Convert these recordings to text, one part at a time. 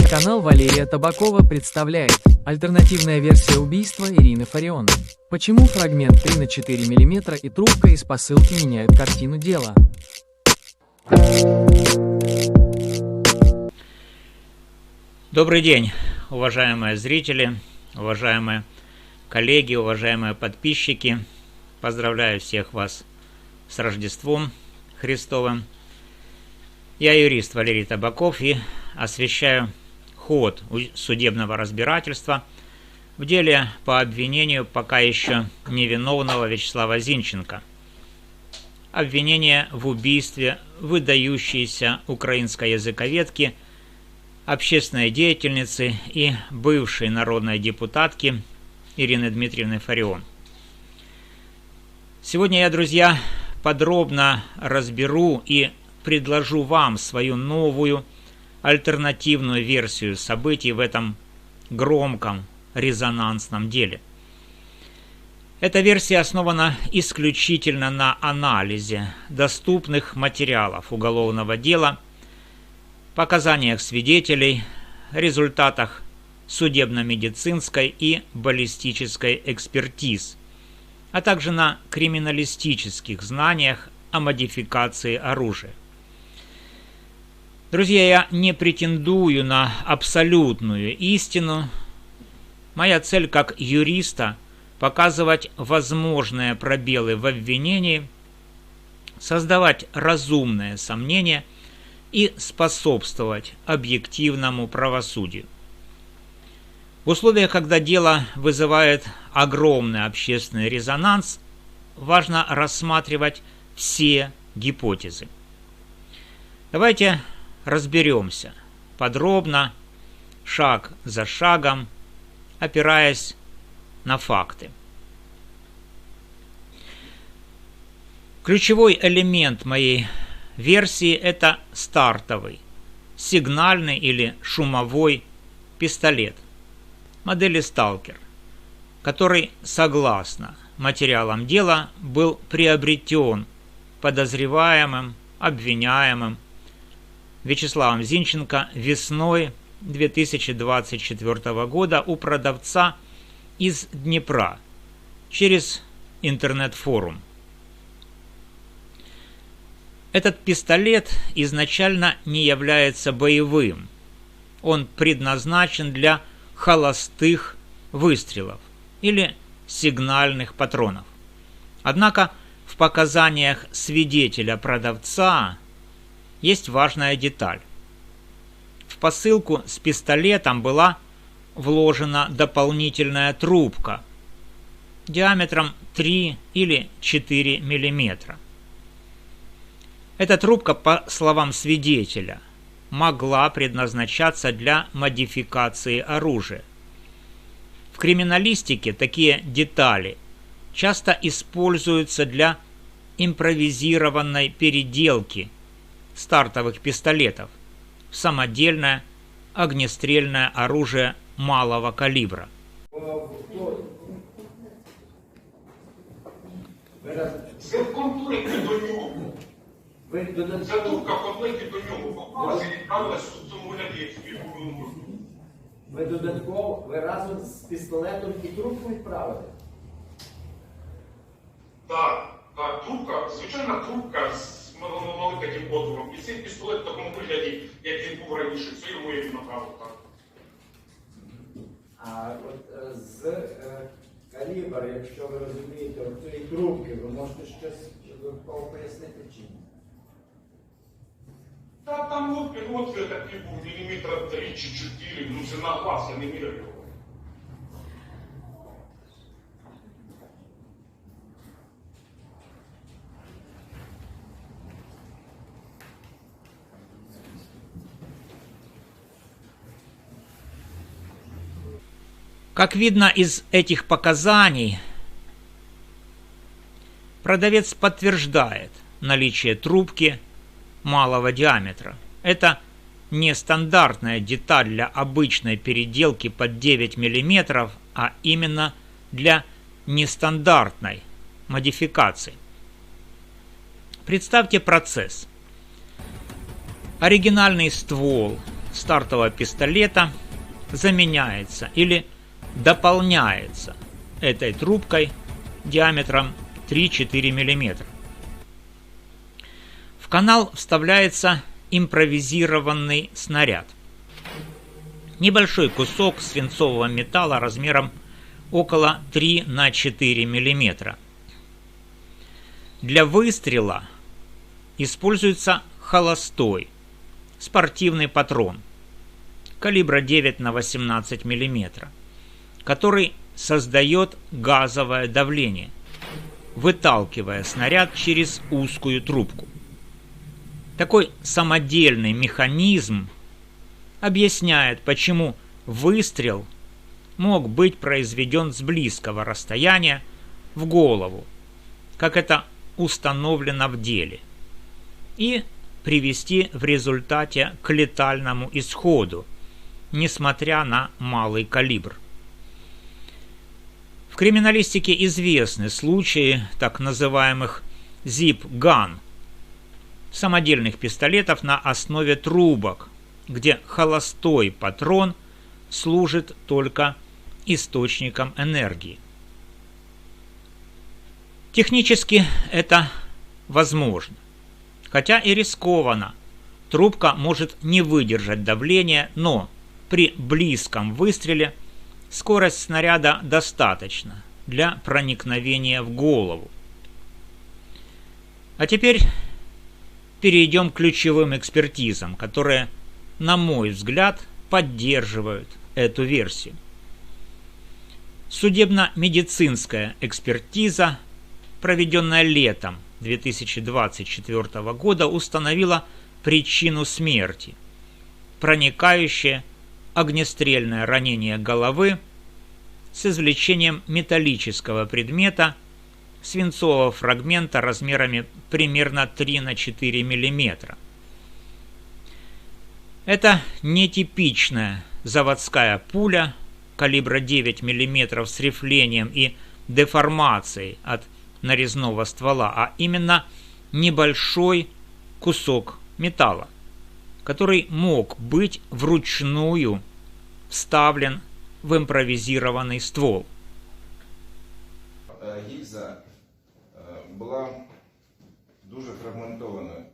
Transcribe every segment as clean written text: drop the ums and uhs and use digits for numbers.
Канал Валерия Табакова представляет альтернативная версия убийства Ирины Фарион. Почему фрагмент 3 на 4 мм и трубка из посылки меняют картину дела? Добрый день, уважаемые зрители, уважаемые коллеги, уважаемые подписчики. Поздравляю всех вас с Рождеством Христовым. Я юрист Валерий Табаков и освещаю ход судебного разбирательства в деле по обвинению пока еще невиновного Вячеслава Зинченко. Обвинение в убийстве выдающейся украинской языковедки, общественной деятельницы и бывшей народной депутатки Ирины Дмитриевны Фарион. Сегодня я, друзья, подробно разберу и предложу вам свою новую альтернативную версию событий в этом громком резонансном деле. Эта версия основана исключительно на анализе доступных материалов уголовного дела, показаниях свидетелей, результатах судебно-медицинской и баллистической экспертиз, а также на криминалистических знаниях о модификации оружия. Друзья, я не претендую на абсолютную истину. Моя цель как юриста – показывать возможные пробелы в обвинении, создавать разумные сомнения и способствовать объективному правосудию. В условиях, когда дело вызывает огромный общественный резонанс, важно рассматривать все гипотезы. Давайте разберемся подробно, шаг за шагом, опираясь на факты. Ключевой элемент моей версии – это стартовый, сигнальный или шумовой пистолет модели «Сталкер», который, согласно материалам дела, был приобретен подозреваемым, обвиняемым Вячеславом Зинченко весной 2024 года у продавца из Днепра через интернет-форум. Этот пистолет изначально не является боевым. Он предназначен для холостых выстрелов или сигнальных патронов. Однако в показаниях свидетеля-продавца есть важная деталь. В посылку с пистолетом была вложена дополнительная трубка диаметром 3 или 4 мм. Эта трубка, по словам свидетеля, могла предназначаться для модификации оружия. В криминалистике такие детали часто используются для импровизированной переделки стартовых пистолетов в самодельное огнестрельное оружие малого калибра. Затурка подлети до нього, відправилась в цьому гляді. Ви разом з пістолетом і трубку відправили? Так, трубка, звичайна трубка з великим отвором. І цей пістолет в такому вигляді, як він був раніше, це йому я направив так. А от з калібр, якщо ви розумієте, от цієї трубки, ви можете щось додатково пояснити чи ні? Та там отвір такий був міліметра 3 чи 4, ну це на глаз, я не міряв його. Как видно из этих показаний, продавец подтверждает наличие трубки малого диаметра. Это нестандартная деталь для обычной переделки под 9 мм, а именно для нестандартной модификации. Представьте процесс. Оригинальный ствол стартового пистолета заменяется или дополняется этой трубкой диаметром 3-4 мм. В канал вставляется импровизированный снаряд. Небольшой кусок свинцового металла размером около 3 на 4 мм. Для выстрела используется холостой спортивный патрон калибра 9 на 18 мм, который создает газовое давление, выталкивая снаряд через узкую трубку. Такой самодельный механизм объясняет, почему выстрел мог быть произведен с близкого расстояния в голову, как это установлено в деле, и привести в результате к летальному исходу, несмотря на малый калибр. В криминалистике известны случаи так называемых zip-gun, самодельных пистолетов на основе трубок, где холостой патрон служит только источником энергии. Технически это возможно, хотя и рискованно. Трубка может не выдержать давления, но при близком выстреле скорость снаряда достаточна для проникновения в голову. А теперь перейдем к ключевым экспертизам, которые, на мой взгляд, поддерживают эту версию. Судебно-медицинская экспертиза, проведенная летом 2024 года, установила причину смерти – проникающее огнестрельное ранение головы с извлечением металлического предмета, свинцового фрагмента размерами примерно 3 на 4 мм. Это нетипичная заводская пуля калибра 9 мм с рифлением и деформацией от нарезного ствола, а именно небольшой кусок металла, который мог быть вручную вставлен в импровизированный ствол. Гільза була дуже фрагментованою.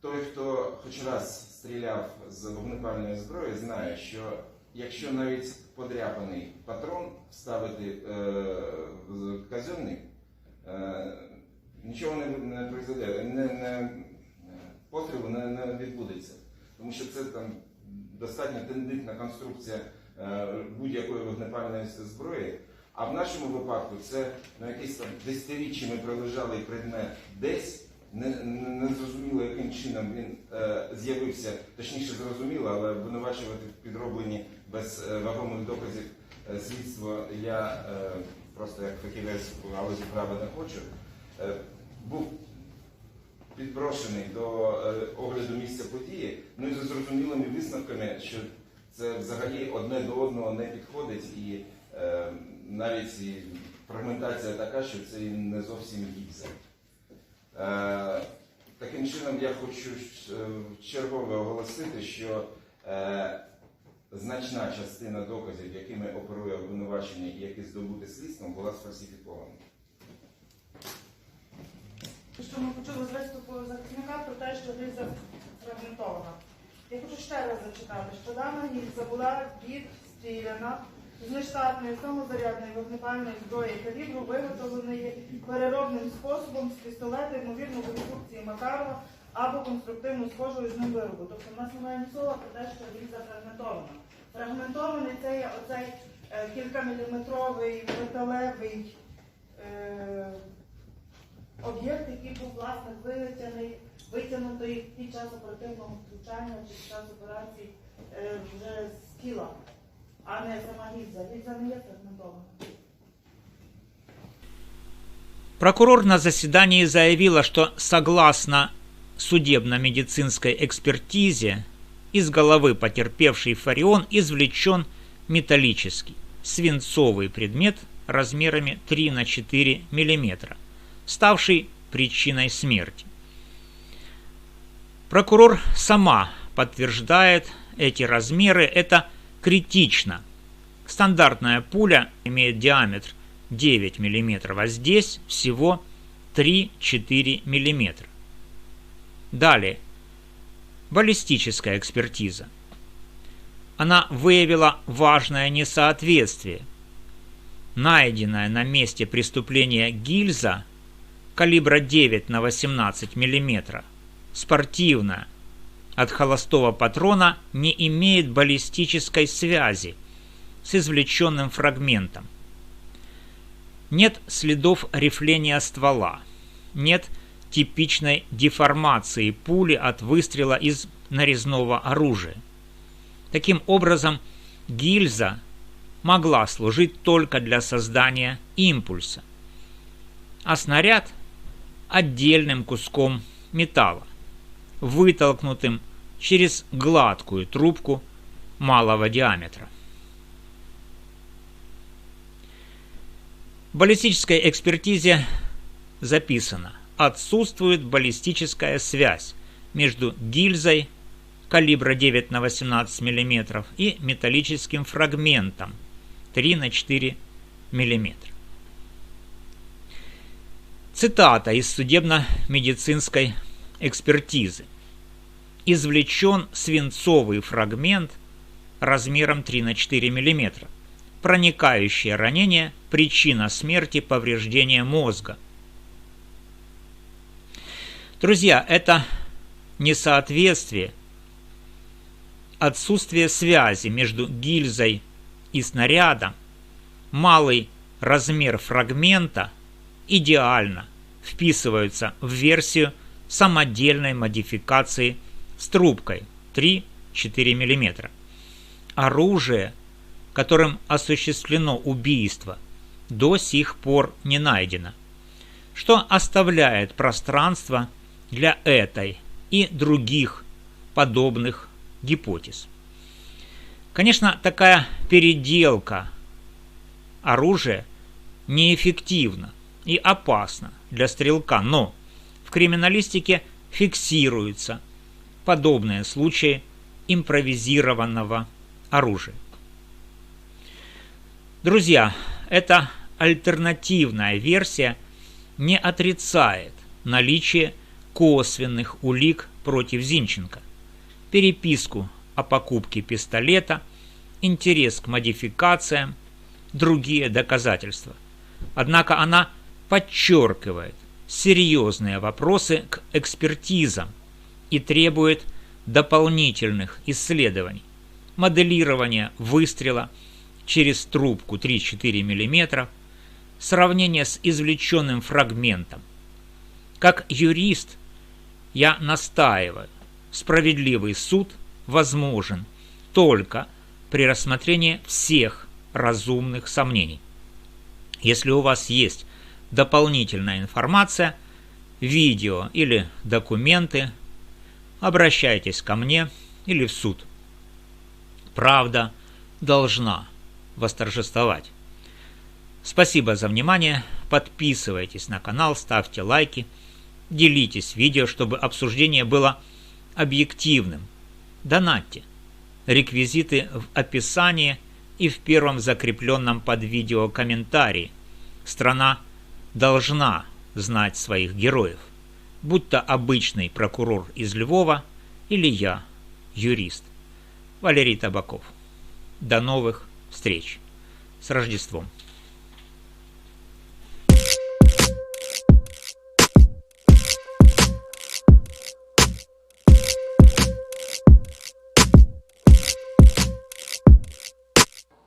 Той, хто хоч раз стріляв з вогнепальної зброї, знає, що якщо навіть подряпаний патрон вставити в казенник, нічого не произойде, пострілу не відбудеться. Тому що це там достатньо тендитна конструкція будь-якої вогнепальної зброї. А в нашому випадку це якийсь там десятиріччями пролежалий предмет десь, не зрозуміло, яким чином він з'явився, точніше зрозуміло, але обвинувачувати в підробленні без вагомих доказів слідства я просто як фахівець в галузі права не хочу. Був підброшений до огляду місця події, ну і за зрозумілими висновками, що це взагалі одне до одного не підходить і навіть і фрагментація така, що це і не зовсім гільза. Таким чином я хочу чергово оголосити, що значна частина доказів, якими оперує обвинувачення і які здобути слідством, була сфальсифікована. Що ми почули з виступу захисника про те, що гільза фрагментована. Я хочу ще раз зачитати, що дана гільза була відстріляна з нештатної самозарядної вогнепальної зброї калібру, виготовленої переробним способом з пістолета, ймовірно, конструкції Макарова або конструктивно схожої з ним виробу. Тобто в нас немає ні слова про те, що гільза фрагментована. Фрагментований – це є оцей кількаміліметровий металевий об'єкт, який був, власне, витягнутий під час оперативного втручання чи під час операції вже з тіла, а не сама гільза. Гільза не є фрагментована. Прокурор на заседании заявила, что согласно судебно-медицинской экспертизе из головы потерпевшей Фарион извлечен металлический свинцовый предмет размерами 3 на 4 мм, ставший причиной смерти. Прокурор сама подтверждает эти размеры. Это критично. Стандартная пуля имеет диаметр 9 мм, а здесь всего 3-4 мм. Далее. Баллистическая экспертиза. Она выявила важное несоответствие. Найденная на месте преступления гильза калибра 9 на 18 мм, спортивная, от холостого патрона не имеет баллистической связи с извлеченным фрагментом. Нет следов рифления ствола, нет типичной деформации пули от выстрела из нарезного оружия. Таким образом, гильза могла служить только для создания импульса, а снаряд – отдельным куском металла, вытолкнутым через гладкую трубку малого диаметра. В баллистической экспертизе записано: отсутствует баллистическая связь между гильзой калибра 9 на 18 мм и металлическим фрагментом 3 на 4 мм. Цитата из судебно-медицинской экспертизы. Извлечен свинцовый фрагмент размером 3 на 4 мм. Проникающее ранение – причина смерти, повреждения мозга. Друзья, это несоответствие, отсутствие связи между гильзой и снарядом, малый размер фрагмента идеально вписываются в версию самодельной модификации с трубкой 3-4 мм. Оружие, которым осуществлено убийство, до сих пор не найдено, что оставляет пространство для этой и других подобных гипотез. Конечно, такая переделка оружия неэффективна и опасна для стрелка, но в криминалистике фиксируются подобные случаи импровизированного оружия. Друзья, эта альтернативная версия не отрицает наличие косвенных улик против Зинченко, переписку о покупке пистолета, интерес к модификациям, другие доказательства. Однако она подчеркивает серьезные вопросы к экспертизам и требует дополнительных исследований, моделирования выстрела через трубку 3-4 мм, сравнение с извлеченным фрагментом. Как юрист я настаиваю, справедливый суд возможен только при рассмотрении всех разумных сомнений. Если у вас есть дополнительная информация, видео или документы, обращайтесь ко мне или в суд. Правда должна восторжествовать. Спасибо за внимание. Подписывайтесь на канал, ставьте лайки, делитесь видео, чтобы обсуждение было объективным. Донатьте. Реквизиты в описании и в первом закрепленном под видео комментарии. Страна должна знать своих героев, будь то обычный прокурор из Львова или я, юрист. Валерий Табаков. До новых встреч. С Рождеством!